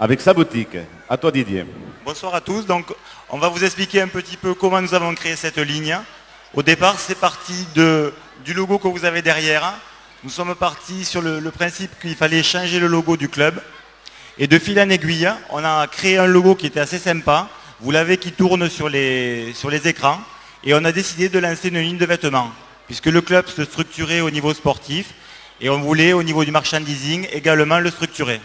avec sa boutique. À toi Didier. Bonsoir à tous. Donc, on va vous expliquer un petit peu comment nous avons créé cette ligne. Au départ, c'est parti du logo que vous avez derrière. Nous sommes partis sur le principe qu'il fallait changer le logo du club. Et de fil en aiguille, on a créé un logo qui était assez sympa. Vous l'avez qui tourne sur les écrans. Et on a décidé de lancer une ligne de vêtements. Puisque le club se structurait au niveau sportif. Et on voulait, au niveau du merchandising, également le structurer.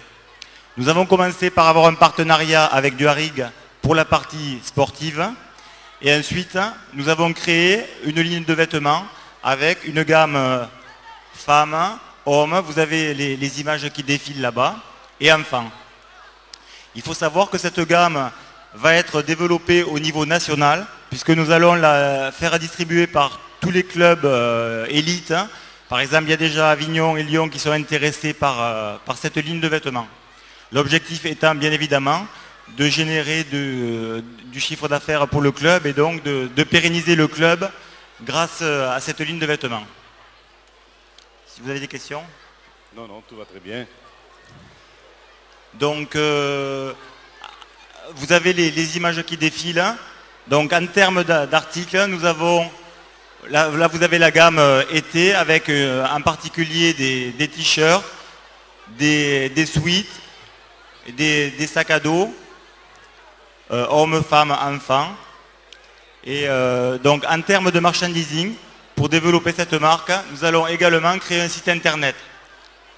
Nous avons commencé par avoir un partenariat avec du Harig pour la partie sportive. Et ensuite, nous avons créé une ligne de vêtements avec une gamme femmes, hommes. Vous avez les images qui défilent là-bas. Et enfants. Il faut savoir que cette gamme va être développée au niveau national, puisque nous allons la faire distribuer par tous les clubs élites. Par exemple, il y a déjà Avignon et Lyon qui sont intéressés par cette ligne de vêtements. L'objectif étant bien évidemment de générer du chiffre d'affaires pour le club et donc de pérenniser le club grâce à cette ligne de vêtements. Si vous avez des questions? Non, tout va très bien. Donc, vous avez les images qui défilent. Donc, en termes d'articles, nous avons, là vous avez la gamme été avec en particulier des t-shirts, des suites, des sacs à dos, hommes, femmes, enfants. Et donc en termes de merchandising, pour développer cette marque, nous allons également créer un site internet.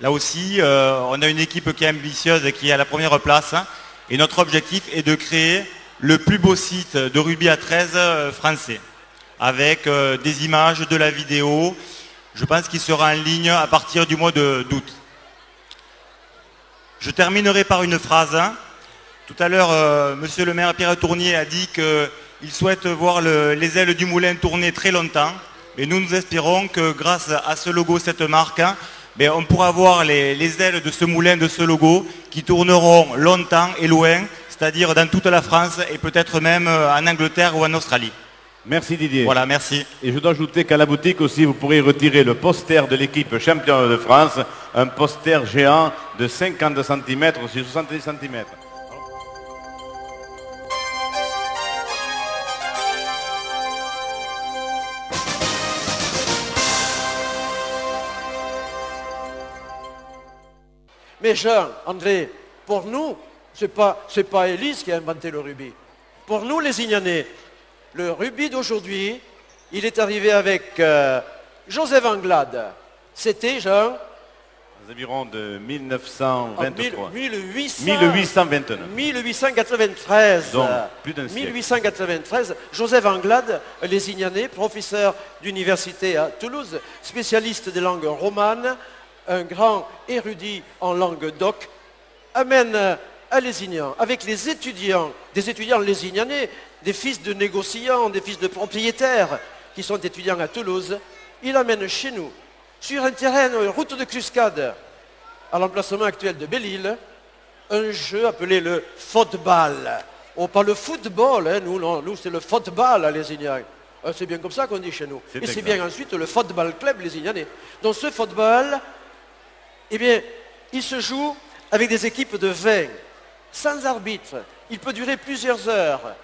Là aussi, on a une équipe qui est ambitieuse et qui est à la première place. Et notre objectif est de créer le plus beau site de rugby à 13 français. Avec des images, de la vidéo. Je pense qu'il sera en ligne à partir du mois d'août. Je terminerai par une phrase. Tout à l'heure, monsieur le maire Pierre Tournier a dit qu'il souhaite voir les ailes du moulin tourner très longtemps. Et nous espérons que grâce à ce logo, cette marque, on pourra voir les ailes de ce moulin, de ce logo, qui tourneront longtemps et loin, c'est-à-dire dans toute la France et peut-être même en Angleterre ou en Australie. Merci Didier. Voilà, merci. Et je dois ajouter qu'à la boutique aussi, vous pourrez retirer le poster de l'équipe championne de France, un poster géant de 50 cm sur 70 cm. Mais Jean, André, pour nous, c'est pas Élise qui a inventé le rugby. Pour nous, les Ignanais, le rugby d'aujourd'hui, il est arrivé avec Joseph Anglade. C'était, Jean, aux environs de 1923. 1829. 1893. Donc, plus d'un siècle. 1893, Joseph Anglade, les Ignanais, professeur d'université à Toulouse, spécialiste des langues romanes, un grand érudit en langue d'oc, amène à Lézignan, avec les étudiants, des étudiants lézignanais, des fils de négociants, des fils de propriétaires, qui sont étudiants à Toulouse, il amène chez nous, sur un terrain, route de Cluscade, à l'emplacement actuel de Belle-Île, un jeu appelé le football. Oh, pas le football, hein, nous c'est le football à Lézignan. C'est bien comme ça qu'on dit chez nous. Et c'est bien ensuite le football club lézignanais. Donc ce football, eh bien, il se joue avec des équipes de 20, sans arbitre. Il peut durer plusieurs heures.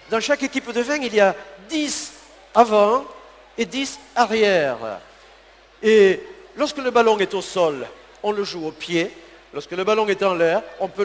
Dans chaque équipe de 20, il y a 10 avant et 10 arrière. Et lorsque le ballon est au sol, on le joue au pied. Lorsque le ballon est en l'air, on peut le